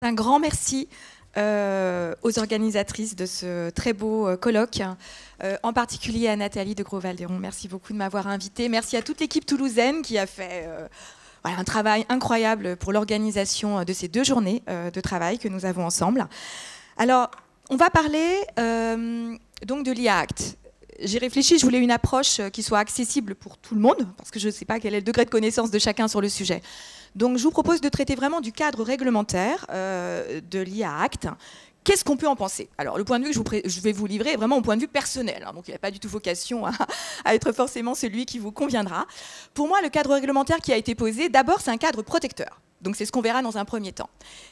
Un grand merci aux organisatrices de ce très beau colloque, en particulier à Nathalie de Gros-Valderon. Merci beaucoup de m'avoir invitée. Merci à toute l'équipe toulousaine qui a fait un travail incroyable pour l'organisation de ces 2 journées de travail que nous avons ensemble. Alors, on va parler donc de l'IA Act. J'ai réfléchi, je voulais une approche qui soit accessible pour tout le monde, parce que je ne sais pas quel est le degré de connaissance de chacun sur le sujet. Donc je vous propose de traiter vraiment du cadre réglementaire de l'IA Act. Qu'est-ce qu'on peut en penser? Alors le point de vue que je vais vous livrer est vraiment au point de vue personnel, hein, donc il n'a pas du tout vocation à être forcément celui qui vous conviendra. Pour moi, le cadre réglementaire qui a été posé, d'abord c'est un cadre protecteur. Donc c'est ce qu'on verra dans un premier temps.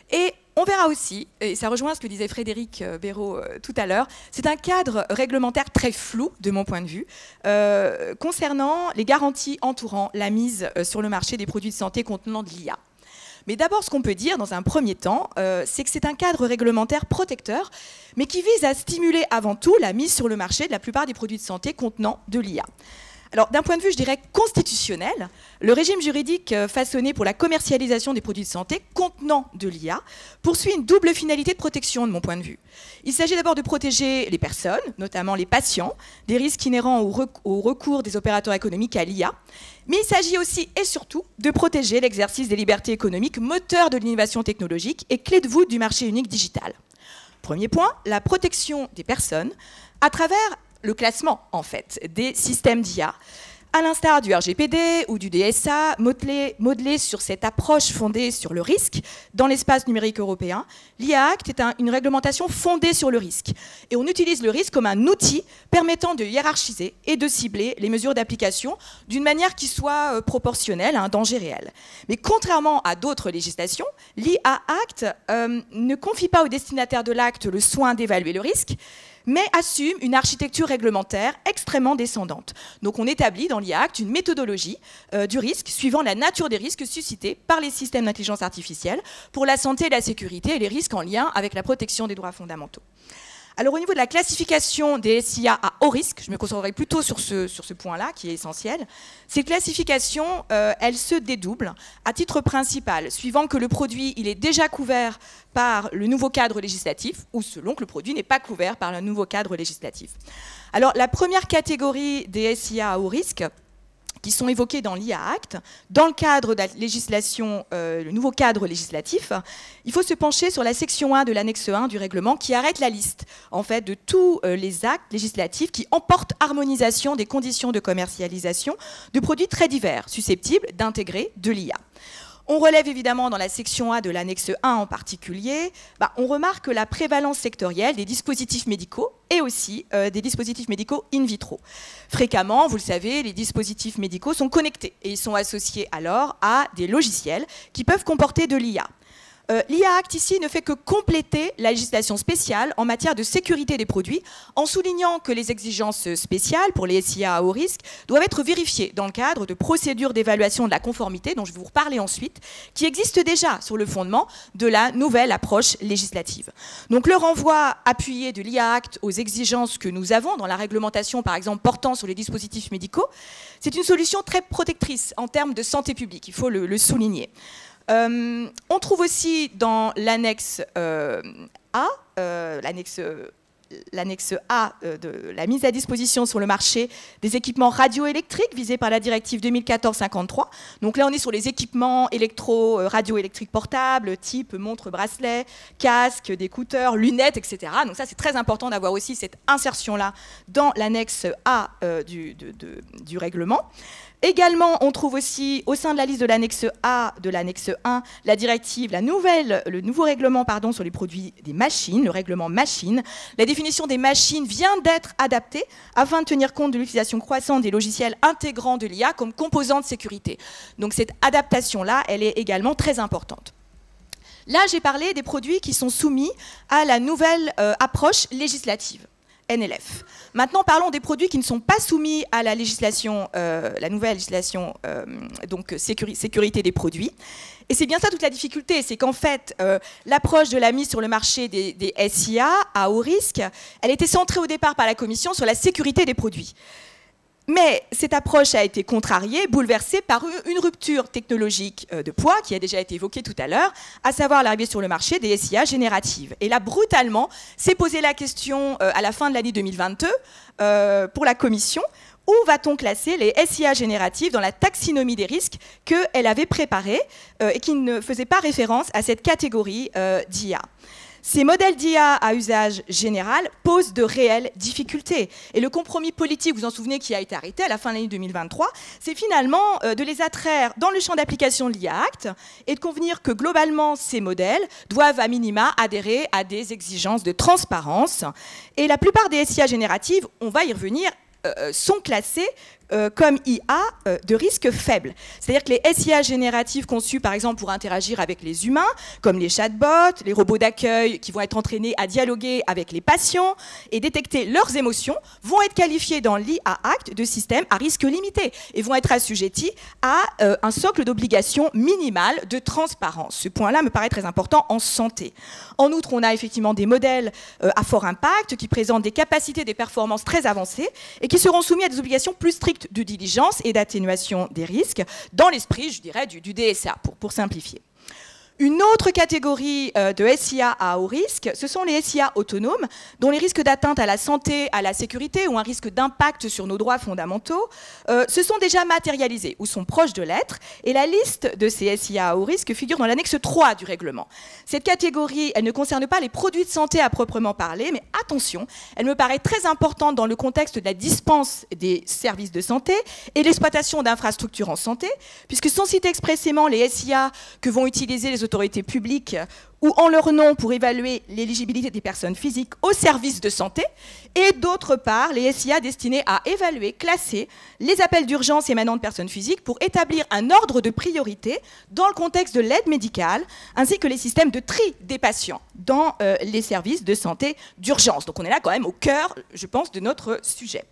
Et on verra aussi, et ça rejoint ce que disait Frédéric Béraud tout à l'heure, c'est un cadre réglementaire très flou, de mon point de vue, concernant les garanties entourant la mise sur le marché des produits de santé contenant de l'IA. Mais d'abord, ce qu'on peut dire dans un premier temps, c'est que c'est un cadre réglementaire protecteur, mais qui vise à stimuler avant tout la mise sur le marché de la plupart des produits de santé contenant de l'IA. Alors, d'un point de vue, je dirais, constitutionnel, le régime juridique façonné pour la commercialisation des produits de santé contenant de l'IA poursuit une double finalité de protection, de mon point de vue. Il s'agit d'abord de protéger les personnes, notamment les patients, des risques inhérents au recours des opérateurs économiques à l'IA, mais il s'agit aussi et surtout de protéger l'exercice des libertés économiques, moteur de l'innovation technologique et clé de voûte du marché unique digital. Premier point, la protection des personnes à travers le classement, en fait, des systèmes d'IA, à l'instar du RGPD ou du DSA, modelé sur cette approche fondée sur le risque dans l'espace numérique européen. L'IA Act est une réglementation fondée sur le risque. Et on utilise le risque comme un outil permettant de hiérarchiser et de cibler les mesures d'application d'une manière qui soit proportionnelle à un danger réel. Mais contrairement à d'autres législations, l'IA Act ne confie pas aux destinataires de l'acte le soin d'évaluer le risque, mais assume une architecture réglementaire extrêmement descendante. Donc on établit dans l'IA Act une méthodologie du risque suivant la nature des risques suscités par les systèmes d'intelligence artificielle pour la santé et la sécurité et les risques en lien avec la protection des droits fondamentaux. Alors au niveau de la classification des SIA à haut risque, je me concentrerai plutôt sur ce point-là qui est essentiel. Ces classifications, elles se dédoublent à titre principal, suivant que le produit il est déjà couvert par le nouveau cadre législatif ou selon que le produit n'est pas couvert par le nouveau cadre législatif. Alors la première catégorie des SIA à haut risque, qui sont évoqués dans l'IA Act, dans le cadre de la législation, le nouveau cadre législatif, il faut se pencher sur la section 1 de l'annexe 1 du règlement qui arrête la liste en fait, de tous les actes législatifs qui emportent harmonisation des conditions de commercialisation de produits très divers, susceptibles d'intégrer de l'IA. On relève évidemment dans la section A de l'annexe 1 en particulier, on remarque la prévalence sectorielle des dispositifs médicaux et aussi des dispositifs médicaux in vitro. Fréquemment, vous le savez, les dispositifs médicaux sont connectés et ils sont associés alors à des logiciels qui peuvent comporter de l'IA. L'IA Act ici ne fait que compléter la législation spéciale en matière de sécurité des produits en soulignant que les exigences spéciales pour les SIA à haut risque doivent être vérifiées dans le cadre de procédures d'évaluation de la conformité dont je vais vous reparler ensuite, qui existent déjà sur le fondement de la nouvelle approche législative. Donc le renvoi appuyé de l'IA Act aux exigences que nous avons dans la réglementation par exemple portant sur les dispositifs médicaux, c'est une solution très protectrice en termes de santé publique, il faut le souligner. On trouve aussi dans l'annexe A, l'annexe A de la mise à disposition sur le marché des équipements radioélectriques visés par la directive 2014-53. Donc là, on est sur les équipements radioélectriques portables, type montre, bracelet, casque, écouteurs, lunettes, etc. Donc ça, c'est très important d'avoir aussi cette insertion-là dans l'annexe A du règlement. Également, on trouve aussi au sein de la liste de l'annexe A de l'annexe 1 la directive, le nouveau règlement sur les produits des machines, le règlement machine. La définition des machines vient d'être adaptée afin de tenir compte de l'utilisation croissante des logiciels intégrant de l'IA comme composant de sécurité. Donc cette adaptation-là, elle est également très importante. Là, j'ai parlé des produits qui sont soumis à la nouvelle approche législative. NLF. Maintenant, parlons des produits qui ne sont pas soumis à la législation, la nouvelle législation, donc sécurité des produits. Et c'est bien ça toute la difficulté, c'est qu'en fait, l'approche de la mise sur le marché des SIA à haut risque, elle était centrée au départ par la Commission sur la sécurité des produits. Mais cette approche a été contrariée, bouleversée par une rupture technologique de poids qui a déjà été évoquée tout à l'heure, à savoir l'arrivée sur le marché des SIA génératives. Et là, brutalement, s'est posé la question à la fin de l'année 2022 pour la Commission, où va-t-on classer les SIA génératives dans la taxinomie des risques qu'elle avait préparée et qui ne faisait pas référence à cette catégorie d'IA. Ces modèles d'IA à usage général posent de réelles difficultés. Et le compromis politique, vous vous en souvenez, qui a été arrêté à la fin de l'année 2023, c'est finalement de les attraire dans le champ d'application de l'IA Act et de convenir que globalement, ces modèles doivent à minima adhérer à des exigences de transparence. Et la plupart des SIA génératives, on va y revenir, sont classés comme IA de risque faible. C'est-à-dire que les SIA génératives conçues, par exemple, pour interagir avec les humains, comme les chatbots, les robots d'accueil qui vont être entraînés à dialoguer avec les patients et détecter leurs émotions, vont être qualifiés dans l'IA Act de systèmes à risque limité et vont être assujettis à un socle d'obligations minimales de transparence. Ce point-là me paraît très important en santé. En outre, on a effectivement des modèles à fort impact qui présentent des capacités, des performances très avancées et qui seront soumis à des obligations plus strictes de diligence et d'atténuation des risques, dans l'esprit, je dirais, du DSA, pour simplifier. Une autre catégorie de SIA à haut risque, ce sont les SIA autonomes, dont les risques d'atteinte à la santé, à la sécurité ou un risque d'impact sur nos droits fondamentaux se sont déjà matérialisés ou sont proches de l'être. Et la liste de ces SIA à haut risque figure dans l'annexe 3 du règlement. Cette catégorie, elle ne concerne pas les produits de santé à proprement parler, mais attention, elle me paraît très importante dans le contexte de la dispense des services de santé et l'exploitation d'infrastructures en santé, puisque sans citer expressément les SIA que vont utiliser les autorités publiques ou en leur nom pour évaluer l'éligibilité des personnes physiques aux services de santé, et d'autre part, les SIA destinés à évaluer, classer les appels d'urgence émanant de personnes physiques pour établir un ordre de priorité dans le contexte de l'aide médicale, ainsi que les systèmes de tri des patients dans les services de santé d'urgence. Donc on est là quand même au cœur, je pense, de notre sujet.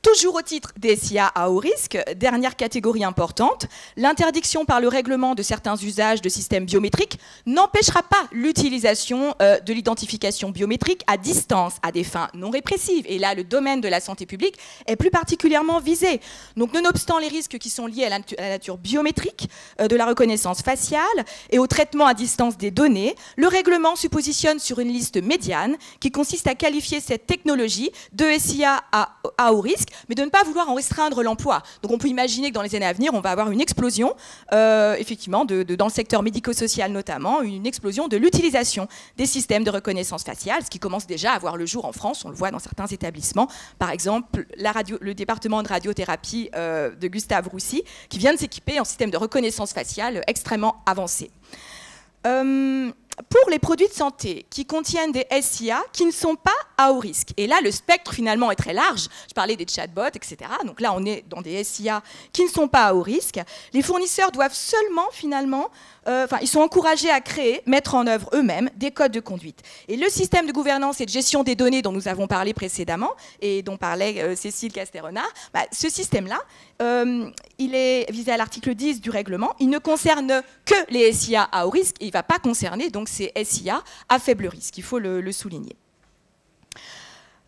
Toujours au titre des SIA à haut risque, dernière catégorie importante, l'interdiction par le règlement de certains usages de systèmes biométriques n'empêchera pas l'utilisation de l'identification biométrique à distance à des fins non répressives. Et là, le domaine de la santé publique est plus particulièrement visé. Donc, nonobstant les risques qui sont liés à la nature biométrique de la reconnaissance faciale et au traitement à distance des données, le règlement se positionne sur une liste médiane qui consiste à qualifier cette technologie de SIA à haut risque, mais de ne pas vouloir en restreindre l'emploi. Donc on peut imaginer que dans les années à venir, on va avoir une explosion, effectivement, dans le secteur médico-social notamment, une explosion de l'utilisation des systèmes de reconnaissance faciale, ce qui commence déjà à voir le jour en France, on le voit dans certains établissements. Par exemple, le département de radiothérapie de Gustave Roussy, qui vient de s'équiper en système de reconnaissance faciale extrêmement avancé. Pour les produits de santé qui contiennent des SIA qui ne sont pas à haut risque. Et là, le spectre finalement est très large. Je parlais des chatbots, etc. Donc là, on est dans des SIA qui ne sont pas à haut risque. Les fournisseurs doivent seulement finalement, ils sont encouragés à créer, mettre en œuvre eux-mêmes des codes de conduite. Et le système de gouvernance et de gestion des données dont nous avons parlé précédemment et dont parlait Cécile Castérenard, ce système-là, il est visé à l'article 10 du règlement. Il ne concerne que les SIA à haut risque et il ne va pas concerner donc ces SIA à faible risque. Il faut le souligner.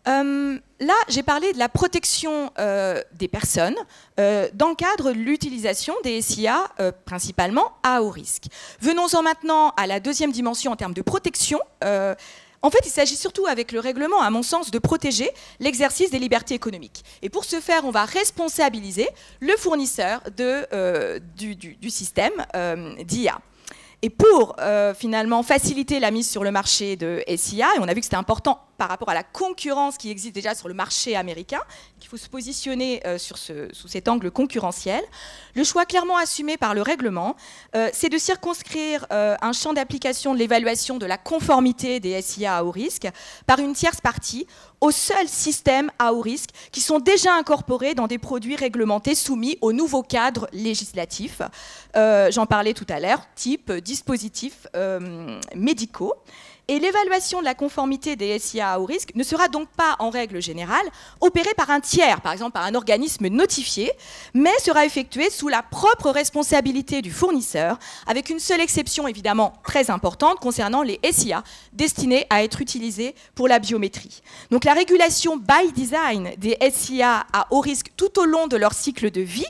Là, j'ai parlé de la protection des personnes dans le cadre de l'utilisation des SIA principalement à haut risque. Venons-en maintenant à la deuxième dimension en termes de protection. En fait, il s'agit surtout avec le règlement, à mon sens, de protéger l'exercice des libertés économiques. Et pour ce faire, on va responsabiliser le fournisseur du système d'IA. Et pour finalement faciliter la mise sur le marché de SIA, et on a vu que c'était important par rapport à la concurrence qui existe déjà sur le marché américain, qu'il faut se positionner sous cet angle concurrentiel, le choix clairement assumé par le règlement, c'est de circonscrire un champ d'application de l'évaluation de la conformité des SIA à haut risque par une tierce partie aux seuls systèmes à haut risque qui sont déjà incorporés dans des produits réglementés soumis au nouveau cadre législatif. J'en parlais tout à l'heure, type dispositifs médicaux. Et l'évaluation de la conformité des SIA à haut risque ne sera donc pas, en règle générale, opérée par un tiers, par exemple par un organisme notifié, mais sera effectuée sous la propre responsabilité du fournisseur, avec une seule exception évidemment très importante concernant les SIA destinés à être utilisés pour la biométrie. Donc la régulation by design des SIA à haut risque tout au long de leur cycle de vie,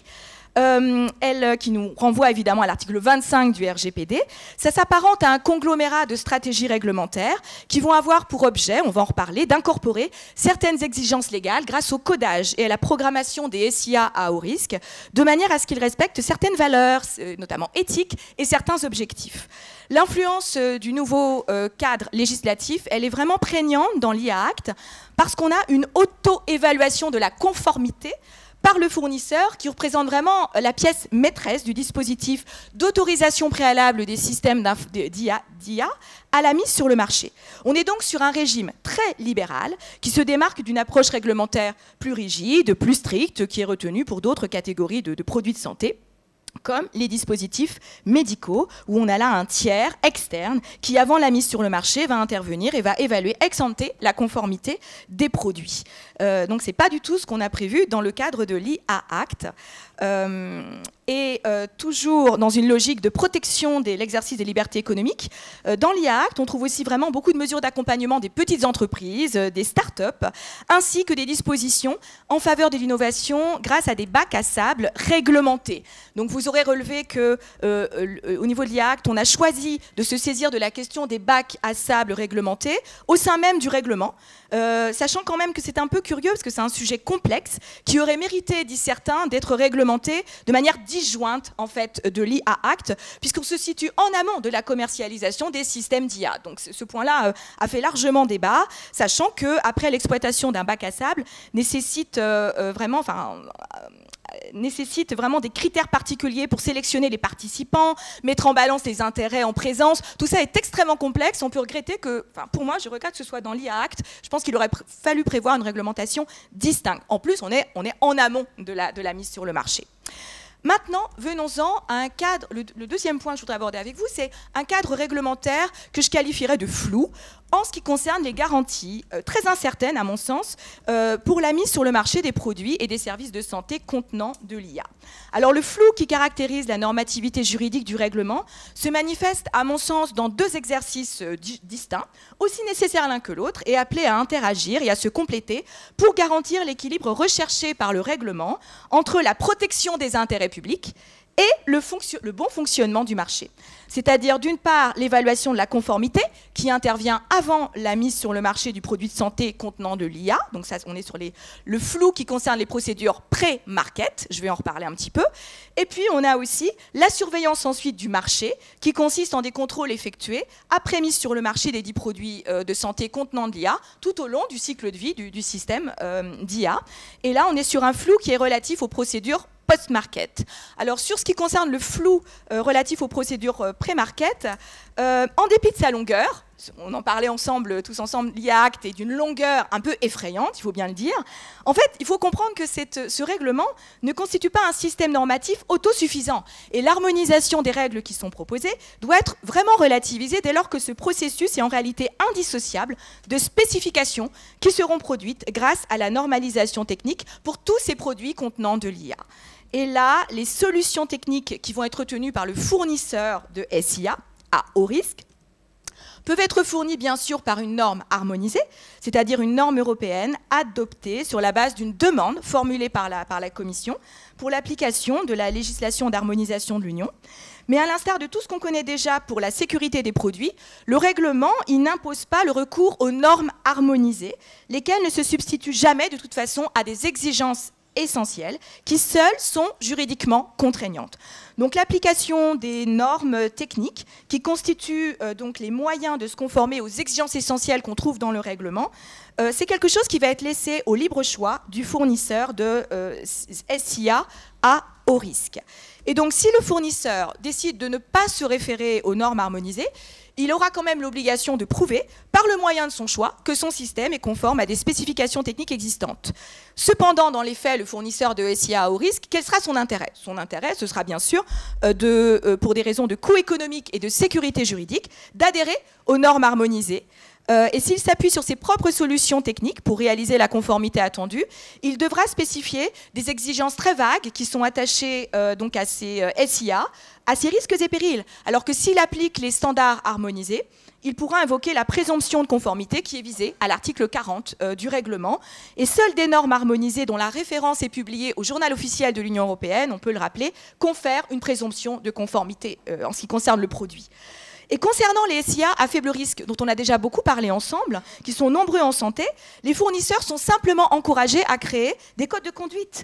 qui nous renvoie évidemment à l'article 25 du RGPD, ça s'apparente à un conglomérat de stratégies réglementaires qui vont avoir pour objet, on va en reparler, d'incorporer certaines exigences légales grâce au codage et à la programmation des SIA à haut risque, de manière à ce qu'ils respectent certaines valeurs, notamment éthiques, et certains objectifs. L'influence du nouveau cadre législatif, elle est vraiment prégnante dans l'IA Act, parce qu'on a une auto-évaluation de la conformité par le fournisseur qui représente vraiment la pièce maîtresse du dispositif d'autorisation préalable des systèmes d'IA à la mise sur le marché. On est donc sur un régime très libéral qui se démarque d'une approche réglementaire plus rigide, plus stricte, qui est retenue pour d'autres catégories de produits de santé, comme les dispositifs médicaux, où on a là un tiers externe qui, avant la mise sur le marché, va intervenir et va évaluer ex ante la conformité des produits. Donc, ce n'est pas du tout ce qu'on a prévu dans le cadre de l'IA Act. Toujours dans une logique de protection de l'exercice des libertés économiques, dans l'IA Act, on trouve aussi vraiment beaucoup de mesures d'accompagnement des petites entreprises, des start-up, ainsi que des dispositions en faveur de l'innovation grâce à des bacs à sable réglementés. Donc vous aurez relevé qu'au niveau de l'IA Act, on a choisi de se saisir de la question des bacs à sable réglementés au sein même du règlement, sachant quand même que c'est un peu curieux parce que c'est un sujet complexe qui aurait mérité, disent certains, d'être réglementé de manière disjointe en fait de l'IA Act, puisqu'on se situe en amont de la commercialisation des systèmes d'IA. Donc ce point-là a fait largement débat, sachant qu'après l'exploitation d'un bac à sable nécessite nécessite vraiment des critères particuliers pour sélectionner les participants, mettre en balance les intérêts en présence. Tout ça est extrêmement complexe. On peut regretter que, pour moi, je regrette que ce soit dans l'IA Act. Je pense qu'il aurait fallu prévoir une réglementation distincte. En plus, on est en amont de la mise sur le marché. Maintenant, venons-en à un cadre, le deuxième point que je voudrais aborder avec vous, c'est un cadre réglementaire que je qualifierais de flou en ce qui concerne les garanties très incertaines, à mon sens, pour la mise sur le marché des produits et des services de santé contenant de l'IA. Alors le flou qui caractérise la normativité juridique du règlement se manifeste, à mon sens, dans deux exercices distincts, aussi nécessaires l'un que l'autre, et appelés à interagir et à se compléter pour garantir l'équilibre recherché par le règlement entre la protection des intérêts publics et le bon fonctionnement du marché. C'est-à-dire, d'une part, l'évaluation de la conformité, qui intervient avant la mise sur le marché du produit de santé contenant de l'IA. Donc ça, on est sur le flou qui concerne les procédures pré-market, je vais en reparler un petit peu. Et puis, on a aussi la surveillance ensuite du marché, qui consiste en des contrôles effectués après mise sur le marché des 10 produits de santé contenant de l'IA, tout au long du cycle de vie du système d'IA. Et là, on est sur un flou qui est relatif aux procédures post-market. Alors, sur ce qui concerne le flou relatif aux procédures pré-market, en dépit de sa longueur, on en parlait ensemble, tous ensemble, l'IA Act est d'une longueur un peu effrayante, il faut bien le dire. En fait, il faut comprendre que ce règlement ne constitue pas un système normatif autosuffisant. Et l'harmonisation des règles qui sont proposées doit être vraiment relativisée dès lors que ce processus est en réalité indissociable de spécifications qui seront produites grâce à la normalisation technique pour tous ces produits contenant de l'IA. Et là, les solutions techniques qui vont être retenues par le fournisseur de SIA à haut risque peuvent être fournies bien sûr par une norme harmonisée, c'est-à-dire une norme européenne adoptée sur la base d'une demande formulée par la Commission pour l'application de la législation d'harmonisation de l'Union. Mais à l'instar de tout ce qu'on connaît déjà pour la sécurité des produits, le règlement il n'impose pas le recours aux normes harmonisées, lesquelles ne se substituent jamais de toute façon à des exigences essentielles qui seules sont juridiquement contraignantes. Donc l'application des normes techniques qui constituent donc les moyens de se conformer aux exigences essentielles qu'on trouve dans le règlement, c'est quelque chose qui va être laissé au libre choix du fournisseur de SIA à haut risque. Et donc, si le fournisseur décide de ne pas se référer aux normes harmonisées, il aura quand même l'obligation de prouver, par le moyen de son choix, que son système est conforme à des spécifications techniques existantes. Cependant, dans les faits, le fournisseur de SIA à haut risque, quel sera son intérêt? Son intérêt, ce sera bien sûr, pour des raisons de coût économique et de sécurité juridique, d'adhérer aux normes harmonisées. Et s'il s'appuie sur ses propres solutions techniques pour réaliser la conformité attendue, il devra spécifier des exigences très vagues qui sont attachées donc à ces SIA, à ces risques et périls. Alors que s'il applique les standards harmonisés, il pourra invoquer la présomption de conformité qui est visée à l'article 40 du règlement. Et seules des normes harmonisées dont la référence est publiée au journal officiel de l'Union européenne, on peut le rappeler, confèrent une présomption de conformité en ce qui concerne le produit. Et concernant les SIA à faible risque, dont on a déjà beaucoup parlé ensemble, qui sont nombreux en santé, les fournisseurs sont simplement encouragés à créer des codes de conduite.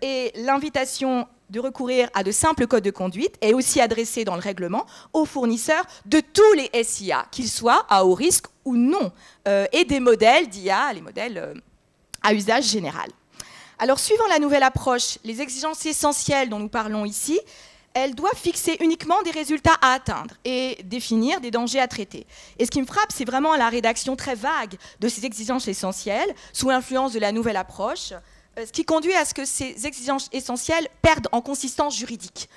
Et l'invitation de recourir à de simples codes de conduite est aussi adressée dans le règlement aux fournisseurs de tous les SIA, qu'ils soient à haut risque ou non, et des modèles d'IA, les modèles à usage général. Alors, suivant la nouvelle approche, les exigences essentielles dont nous parlons ici, elle doit fixer uniquement des résultats à atteindre et définir des dangers à traiter. Et ce qui me frappe, c'est vraiment la rédaction très vague de ces exigences essentielles, sous l'influence de la nouvelle approche, ce qui conduit à ce que ces exigences essentielles perdent en consistance juridique.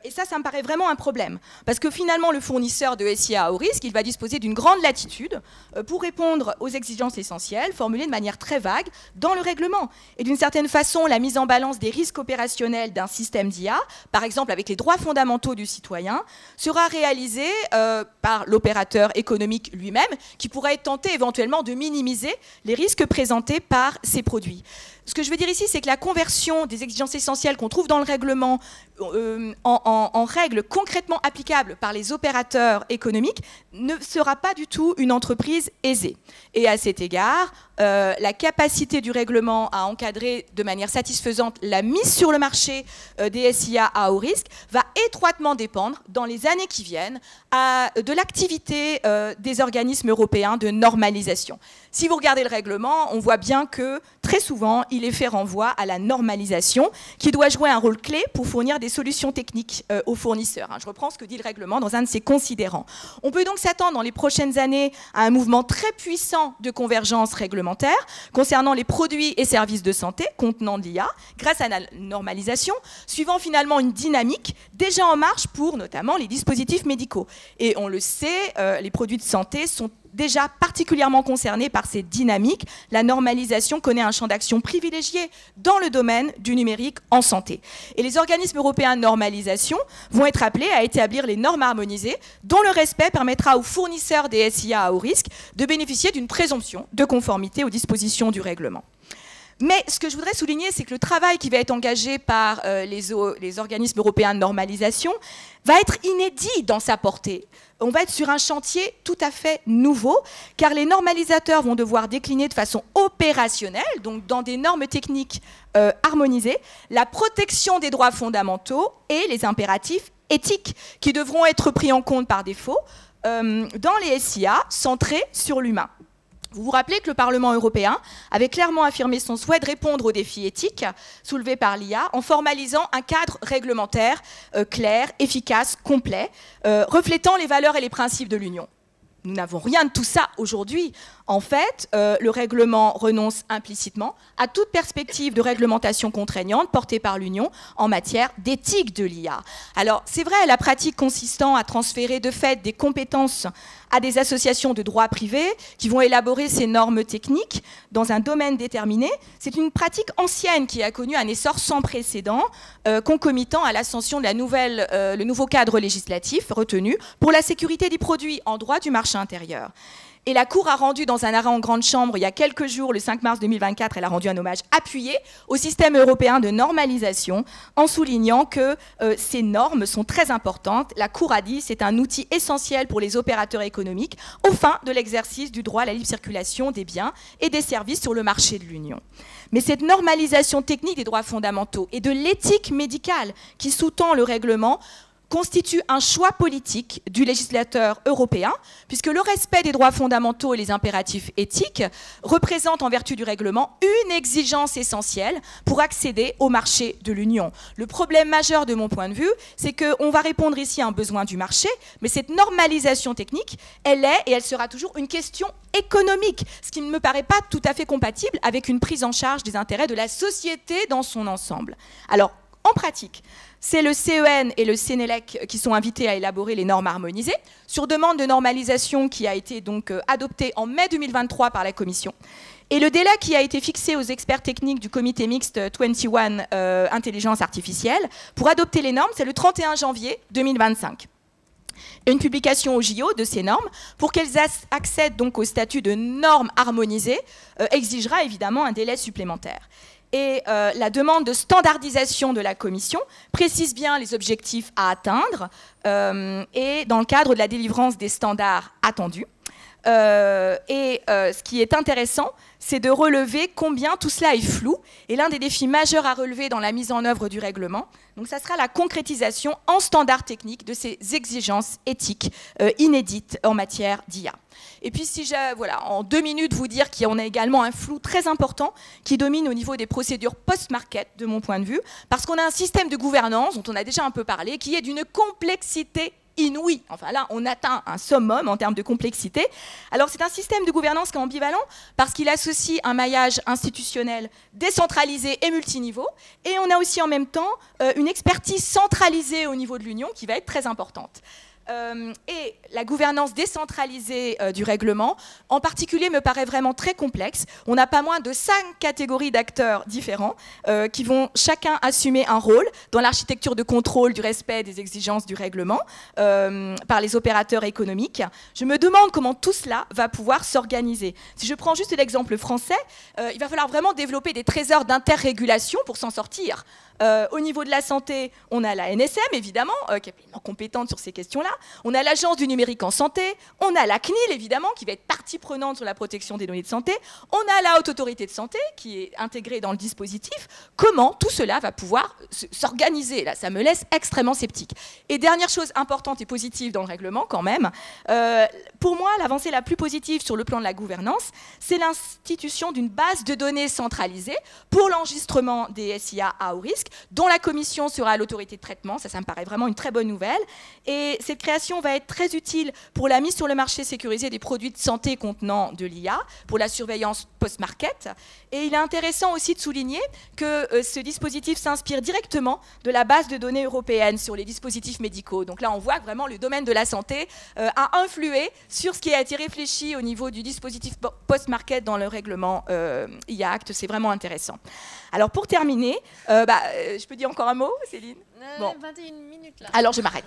Et ça me paraît vraiment un problème. Parce que finalement, le fournisseur de SIA à haut risque, il va disposer d'une grande latitude pour répondre aux exigences essentielles, formulées de manière très vague dans le règlement. Et d'une certaine façon, la mise en balance des risques opérationnels d'un système d'IA, par exemple avec les droits fondamentaux du citoyen, sera réalisée par l'opérateur économique lui-même, qui pourra être tenté éventuellement de minimiser les risques présentés par ces produits. Ce que je veux dire ici, c'est que la conversion des exigences essentielles qu'on trouve dans le règlement en règles concrètement applicables par les opérateurs économiques ne sera pas du tout une entreprise aisée. Et à cet égard, la capacité du règlement à encadrer de manière satisfaisante la mise sur le marché des SIA à haut risque va étroitement dépendre, dans les années qui viennent, de l'activité des organismes européens de normalisation. Si vous regardez le règlement, on voit bien que très souvent, il est fait renvoi à la normalisation qui doit jouer un rôle clé pour fournir des solutions techniques aux fournisseurs. Je reprends ce que dit le règlement dans un de ses considérants. On peut donc s'attendre dans les prochaines années à un mouvement très puissant de convergence réglementaire concernant les produits et services de santé contenant de l'IA grâce à la normalisation, suivant finalement une dynamique déjà en marche pour notamment les dispositifs médicaux. Et on le sait, les produits de santé sont déjà particulièrement concernés par cette dynamique. La normalisation connaît un champ d'action privilégié dans le domaine du numérique en santé. Et les organismes européens de normalisation vont être appelés à établir les normes harmonisées dont le respect permettra aux fournisseurs des SIA à haut risque de bénéficier d'une présomption de conformité aux dispositions du règlement. Mais ce que je voudrais souligner, c'est que le travail qui va être engagé par les organismes européens de normalisation va être inédit dans sa portée. On va être sur un chantier tout à fait nouveau, car les normalisateurs vont devoir décliner de façon opérationnelle, donc dans des normes techniques harmonisées, la protection des droits fondamentaux et les impératifs éthiques qui devront être pris en compte par défaut dans les SIA centrés sur l'humain. Vous vous rappelez que le Parlement européen avait clairement affirmé son souhait de répondre aux défis éthiques soulevés par l'IA en formalisant un cadre réglementaire clair, efficace, complet, reflétant les valeurs et les principes de l'Union. Nous n'avons rien de tout ça aujourd'hui. En fait, le règlement renonce implicitement à toute perspective de réglementation contraignante portée par l'Union en matière d'éthique de l'IA. Alors, c'est vrai, la pratique consistant à transférer de fait des compétences à des associations de droit privé qui vont élaborer ces normes techniques dans un domaine déterminé, c'est une pratique ancienne qui a connu un essor sans précédent, concomitant à l'ascension de le nouveau cadre législatif retenu pour la sécurité des produits en droit du marché intérieur. Et la Cour a rendu dans un arrêt en grande chambre il y a quelques jours, le 5 mars 2024, elle a rendu un hommage appuyé au système européen de normalisation en soulignant que ces normes sont très importantes. La Cour a dit que c'est un outil essentiel pour les opérateurs économiques aux fins de l'exercice du droit à la libre circulation des biens et des services sur le marché de l'Union. Mais cette normalisation technique des droits fondamentaux et de l'éthique médicale qui sous-tend le règlement constitue un choix politique du législateur européen, puisque le respect des droits fondamentaux et les impératifs éthiques représente, en vertu du règlement, une exigence essentielle pour accéder au marché de l'Union. Le problème majeur de mon point de vue, c'est qu'on va répondre ici à un besoin du marché, mais cette normalisation technique, elle est et elle sera toujours une question économique, ce qui ne me paraît pas tout à fait compatible avec une prise en charge des intérêts de la société dans son ensemble. Alors, en pratique, c'est le CEN et le Sénélec qui sont invités à élaborer les normes harmonisées, sur demande de normalisation qui a été donc adoptée en mai 2023 par la Commission. Et le délai qui a été fixé aux experts techniques du comité mixte 21 Intelligence Artificielle pour adopter les normes, c'est le 31 janvier 2025. Une publication au JO de ces normes, pour qu'elles accèdent donc au statut de normes harmonisées, exigera évidemment un délai supplémentaire. Et la demande de standardisation de la Commission précise bien les objectifs à atteindre et dans le cadre de la délivrance des standards attendus. Ce qui est intéressant, c'est de relever combien tout cela est flou. Et l'un des défis majeurs à relever dans la mise en œuvre du règlement, donc ça sera la concrétisation en standards techniques de ces exigences éthiques inédites en matière d'IA. Et puis si voilà, en 2 minutes vous dire qu'il y en a également un flou très important qui domine au niveau des procédures post-market de mon point de vue, parce qu'on a un système de gouvernance dont on a déjà un peu parlé, qui est d'une complexité inouïe. Enfin là, on atteint un summum en termes de complexité. Alors c'est un système de gouvernance qui est ambivalent parce qu'il associe un maillage institutionnel décentralisé et multiniveau, et on a aussi en même temps une expertise centralisée au niveau de l'Union qui va être très importante. Et la gouvernance décentralisée du règlement, en particulier, me paraît vraiment très complexe. On n'a pas moins de 5 catégories d'acteurs différents qui vont chacun assumer un rôle dans l'architecture de contrôle du respect des exigences du règlement par les opérateurs économiques. Je me demande comment tout cela va pouvoir s'organiser. Si je prends juste l'exemple français, il va falloir vraiment développer des trésors d'interrégulation pour s'en sortir. Au niveau de la santé, on a la NSM, évidemment, qui est pleinement compétente sur ces questions-là. On a l'Agence du numérique en santé. On a la CNIL, évidemment, qui va être partie prenante sur la protection des données de santé. On a la Haute Autorité de Santé, qui est intégrée dans le dispositif. Comment tout cela va pouvoir s'organiser? Là, ça me laisse extrêmement sceptique. Et dernière chose importante et positive dans le règlement, quand même, pour moi, l'avancée la plus positive sur le plan de la gouvernance, c'est l'institution d'une base de données centralisée pour l'enregistrement des SIA à haut risque, dont la Commission sera l'autorité de traitement. Ça me paraît vraiment une très bonne nouvelle. Et cette création va être très utile pour la mise sur le marché sécurisé des produits de santé contenant de l'IA, pour la surveillance post-market. Et il est intéressant aussi de souligner que ce dispositif s'inspire directement de la base de données européenne sur les dispositifs médicaux. Donc là, on voit que vraiment le domaine de la santé a influé sur ce qui a été réfléchi au niveau du dispositif post-market dans le règlement IA Act. C'est vraiment intéressant. Alors pour terminer, je peux dire encore un mot, Céline? Bon. 21 minutes là. Alors je m'arrête.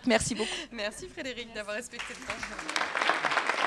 Merci beaucoup. Merci Frédéric d'avoir respecté le temps.